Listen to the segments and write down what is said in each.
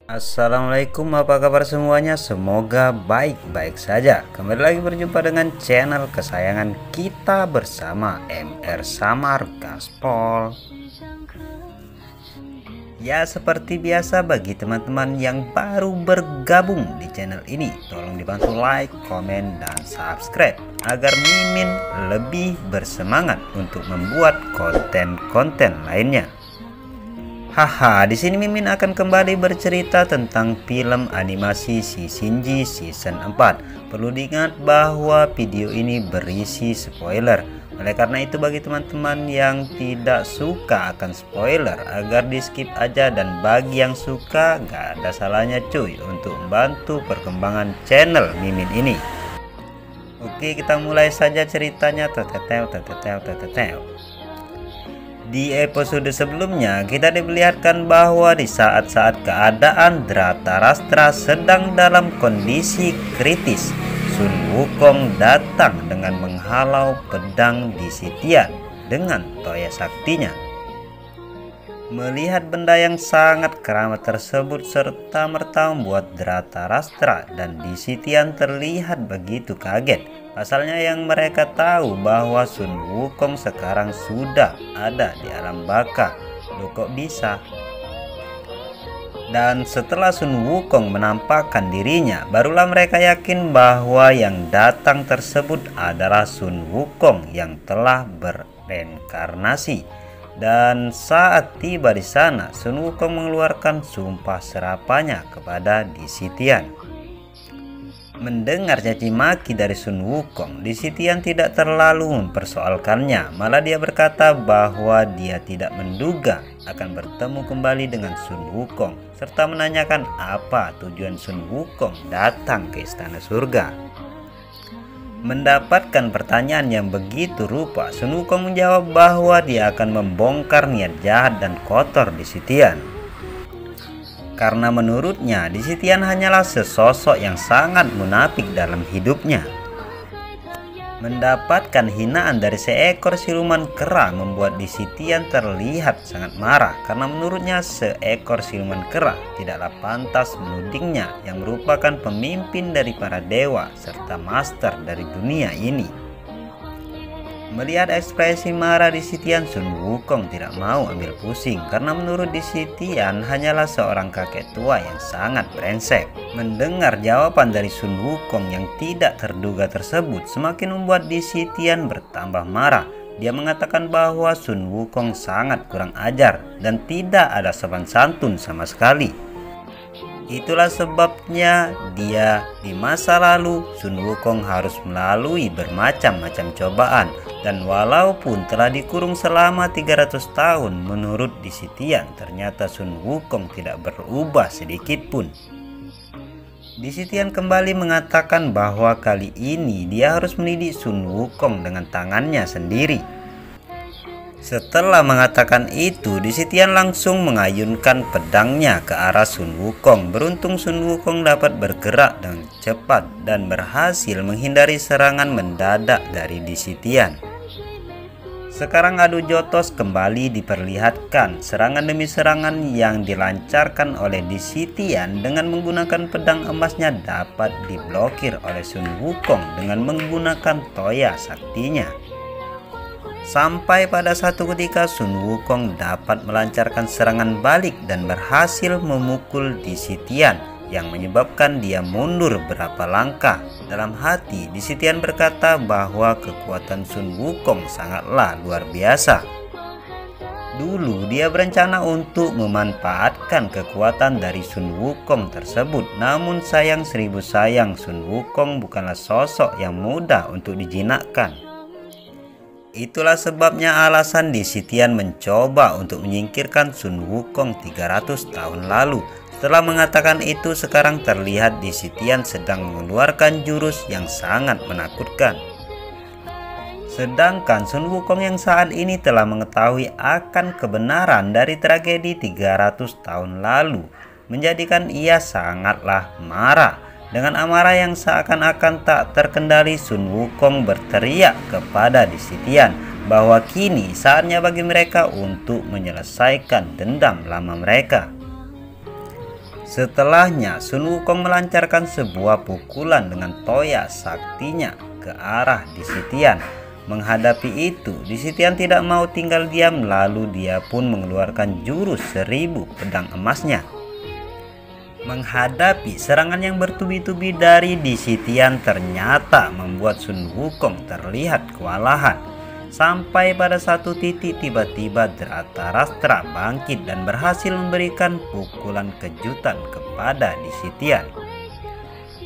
Assalamualaikum, apa kabar semuanya? Semoga baik-baik saja. Kembali lagi berjumpa dengan channel kesayangan kita bersama MR Samar Gaspol. Ya, seperti biasa bagi teman-teman yang baru bergabung di channel ini, tolong dibantu like, komen, dan subscribe agar Mimin lebih bersemangat untuk membuat konten-konten lainnya. Haha, di sini Mimin akan kembali bercerita tentang film animasi si Shinji season 4. Perlu diingat bahwa video ini berisi spoiler. Oleh karena itu bagi teman-teman yang tidak suka akan spoiler agar di skip aja, dan bagi yang suka gak ada salahnya cuy untuk membantu perkembangan channel Mimin ini. Oke, kita mulai saja ceritanya. Di episode sebelumnya kita diperlihatkan bahwa di saat-saat keadaan Dhritarashtra sedang dalam kondisi kritis, Sun Wukong datang dengan menghalau pedang di sitian dengan toya saktinya. Melihat benda yang sangat keramat tersebut serta merta membuat Dhritarashtra dan di sitian terlihat begitu kaget. Pasalnya yang mereka tahu bahwa Sun Wukong sekarang sudah ada di alam baka. Loh, kok bisa? Dan setelah Sun Wukong menampakkan dirinya, barulah mereka yakin bahwa yang datang tersebut adalah Sun Wukong yang telah bereinkarnasi. Dan saat tiba di sana, Sun Wukong mengeluarkan sumpah serapanya kepada Di Sitian. Mendengar caci maki dari Sun Wukong, Di Sitian tidak terlalu mempersoalkannya. Malah dia berkata bahwa dia tidak menduga akan bertemu kembali dengan Sun Wukong, serta menanyakan apa tujuan Sun Wukong datang ke istana surga. Mendapatkan pertanyaan yang begitu rupa, Sun Wukong menjawab bahwa dia akan membongkar niat jahat dan kotor Di Sitian. Karena menurutnya Di Sitian hanyalah sesosok yang sangat munafik dalam hidupnya. Mendapatkan hinaan dari seekor siluman kera membuat Di Sitian terlihat sangat marah, karena menurutnya seekor siluman kera tidaklah pantas menudingnya yang merupakan pemimpin dari para dewa serta master dari dunia ini. Melihat ekspresi marah Di Sitian, Sun Wukong tidak mau ambil pusing karena menurut Di Sitian hanyalah seorang kakek tua yang sangat brengsek. Mendengar jawaban dari Sun Wukong yang tidak terduga tersebut semakin membuat Di Sitian bertambah marah. Dia mengatakan bahwa Sun Wukong sangat kurang ajar dan tidak ada sopan santun sama sekali. Itulah sebabnya di masa lalu Sun Wukong harus melalui bermacam-macam cobaan, dan walaupun telah dikurung selama 300 tahun, menurut Di Sitian ternyata Sun Wukong tidak berubah sedikit pun. Di Sitian kembali mengatakan bahwa kali ini dia harus mendidik Sun Wukong dengan tangannya sendiri. Setelah mengatakan itu, Di Sitian langsung mengayunkan pedangnya ke arah Sun Wukong. Beruntung Sun Wukong dapat bergerak dengan cepat dan berhasil menghindari serangan mendadak dari Di Sitian. Sekarang adu jotos kembali diperlihatkan. Serangan demi serangan yang dilancarkan oleh Di Sitian dengan menggunakan pedang emasnya dapat diblokir oleh Sun Wukong dengan menggunakan toya saktinya. Sampai pada satu ketika Sun Wukong dapat melancarkan serangan balik dan berhasil memukul Di Sitian yang menyebabkan dia mundur beberapa langkah. Dalam hati Di Sitian berkata bahwa kekuatan Sun Wukong sangatlah luar biasa. Dulu dia berencana untuk memanfaatkan kekuatan dari Sun Wukong tersebut, namun sayang seribu sayang Sun Wukong bukanlah sosok yang mudah untuk dijinakkan. Itulah sebabnya alasan Di Sitian mencoba untuk menyingkirkan Sun Wukong 300 tahun lalu. Setelah mengatakan itu, sekarang terlihat Di Sitian sedang mengeluarkan jurus yang sangat menakutkan. Sedangkan Sun Wukong yang saat ini telah mengetahui akan kebenaran dari tragedi 300 tahun lalu, menjadikan ia sangatlah marah. Dengan amarah yang seakan-akan tak terkendali, Sun Wukong berteriak kepada Di Sitian bahwa kini saatnya bagi mereka untuk menyelesaikan dendam lama mereka. Setelahnya Sun Wukong melancarkan sebuah pukulan dengan toya saktinya ke arah Di Sitian. Menghadapi itu, Di Sitian tidak mau tinggal diam, lalu dia pun mengeluarkan jurus 1000 pedang emasnya. Menghadapi serangan yang bertubi-tubi dari Di Sitian ternyata membuat Sun Wukong terlihat kewalahan. Sampai pada satu titik tiba-tiba Dhratarashtra bangkit dan berhasil memberikan pukulan kejutan kepada Di Sitian.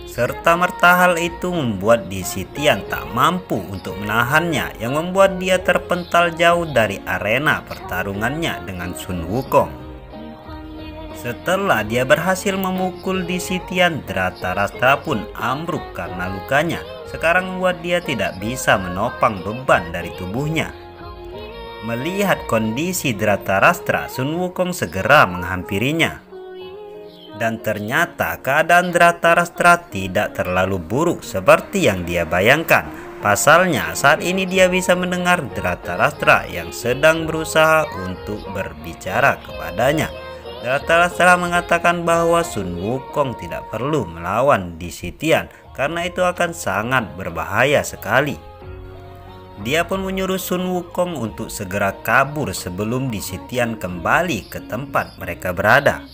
Serta-merta hal itu membuat Di Sitian tak mampu untuk menahannya, yang membuat dia terpental jauh dari arena pertarungannya dengan Sun Wukong. Setelah dia berhasil memukul Di Sitian, Dhratarashtra pun ambruk karena lukanya. Sekarang membuat dia tidak bisa menopang beban dari tubuhnya. Melihat kondisi Dhratarashtra, Sun Wukong segera menghampirinya. Dan ternyata keadaan Dhratarashtra tidak terlalu buruk seperti yang dia bayangkan. Pasalnya saat ini dia bisa mendengar Dhratarashtra yang sedang berusaha untuk berbicara kepadanya. Dhratarashtra mengatakan bahwa Sun Wukong tidak perlu melawan Di Sitian karena itu akan sangat berbahaya sekali. Dia pun menyuruh Sun Wukong untuk segera kabur sebelum Di Sitian kembali ke tempat mereka berada.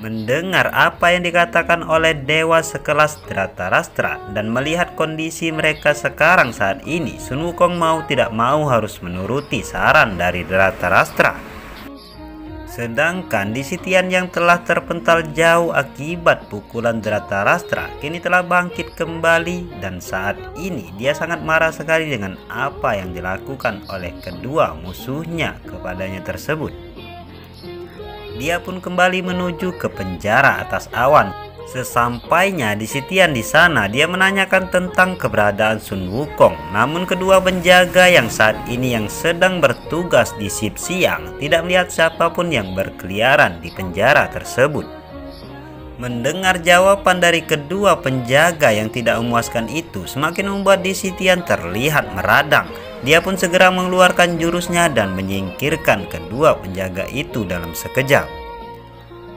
Mendengar apa yang dikatakan oleh dewa sekelas Dhratarashtra dan melihat kondisi mereka sekarang saat ini, Sun Wukong mau tidak mau harus menuruti saran dari Dhratarashtra. Sedangkan Di Sitian yang telah terpental jauh akibat pukulan Dhratarashtra kini telah bangkit kembali, dan saat ini dia sangat marah sekali dengan apa yang dilakukan oleh kedua musuhnya kepadanya tersebut. Dia pun kembali menuju ke penjara atas awan. Sesampainya Di Sitian di sana, dia menanyakan tentang keberadaan Sun Wukong. Namun kedua penjaga yang saat ini yang sedang bertugas di shift siang tidak melihat siapapun yang berkeliaran di penjara tersebut. Mendengar jawaban dari kedua penjaga yang tidak memuaskan itu, semakin membuat Di Sitian terlihat meradang. Dia pun segera mengeluarkan jurusnya dan menyingkirkan kedua penjaga itu dalam sekejap.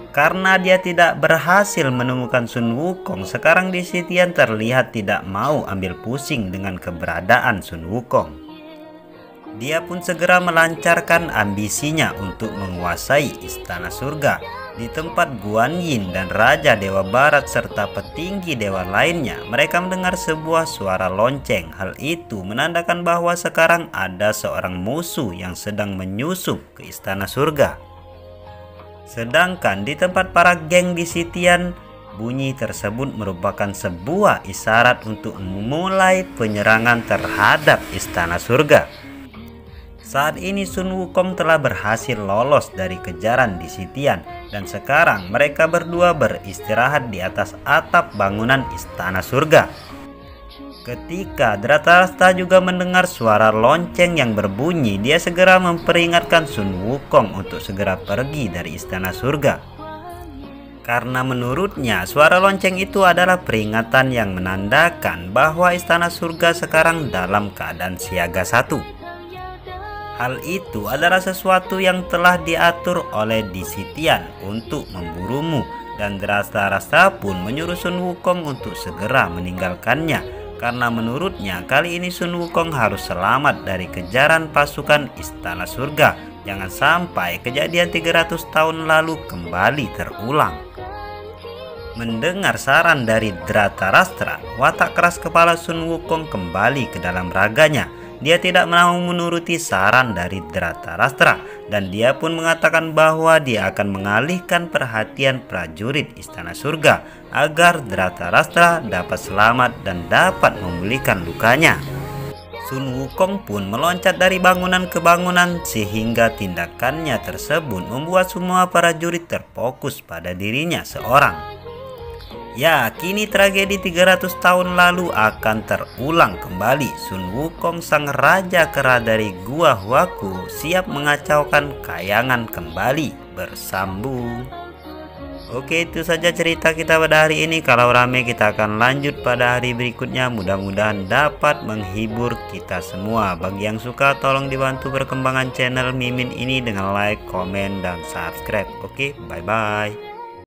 Karena dia tidak berhasil menemukan Sun Wukong, sekarang Di Sitian terlihat tidak mau ambil pusing dengan keberadaan Sun Wukong. Dia pun segera melancarkan ambisinya untuk menguasai Istana Surga. Di tempat Guan Yin dan Raja Dewa Barat serta petinggi dewa lainnya, mereka mendengar sebuah suara lonceng. Hal itu menandakan bahwa sekarang ada seorang musuh yang sedang menyusup ke Istana Surga. Sedangkan di tempat para geng Di Sitian, bunyi tersebut merupakan sebuah isyarat untuk memulai penyerangan terhadap Istana Surga. Saat ini Sun Wukong telah berhasil lolos dari kejaran Di Sitian, dan sekarang mereka berdua beristirahat di atas atap bangunan Istana Surga. Ketika Dhratarashtra juga mendengar suara lonceng yang berbunyi, dia segera memperingatkan Sun Wukong untuk segera pergi dari Istana Surga. Karena menurutnya suara lonceng itu adalah peringatan yang menandakan bahwa Istana Surga sekarang dalam keadaan siaga 1. Hal itu adalah sesuatu yang telah diatur oleh Di Sitian untuk memburumu, dan Dhratarashtra pun menyuruh Sun Wukong untuk segera meninggalkannya, karena menurutnya kali ini Sun Wukong harus selamat dari kejaran pasukan Istana Surga. Jangan sampai kejadian 300 tahun lalu kembali terulang. Mendengar saran dari Dhratarashtra, watak keras kepala Sun Wukong kembali ke dalam raganya. Dia tidak mau menuruti saran dari Dhratarashtra, dan dia pun mengatakan bahwa dia akan mengalihkan perhatian prajurit Istana Surga agar Dhratarashtra dapat selamat dan dapat memulihkan lukanya. Sun Wukong pun meloncat dari bangunan ke bangunan, sehingga tindakannya tersebut membuat semua prajurit terfokus pada dirinya seorang. Ya, kini tragedi 300 tahun lalu akan terulang kembali. Sun Wukong, sang raja kera dari Gua Huaku, siap mengacaukan kayangan kembali bersambung. Oke, itu saja cerita kita pada hari ini. Kalau rame kita akan lanjut pada hari berikutnya. Mudah-mudahan dapat menghibur kita semua. Bagi yang suka tolong dibantu perkembangan channel Mimin ini dengan like, komen, dan subscribe. Oke, bye-bye.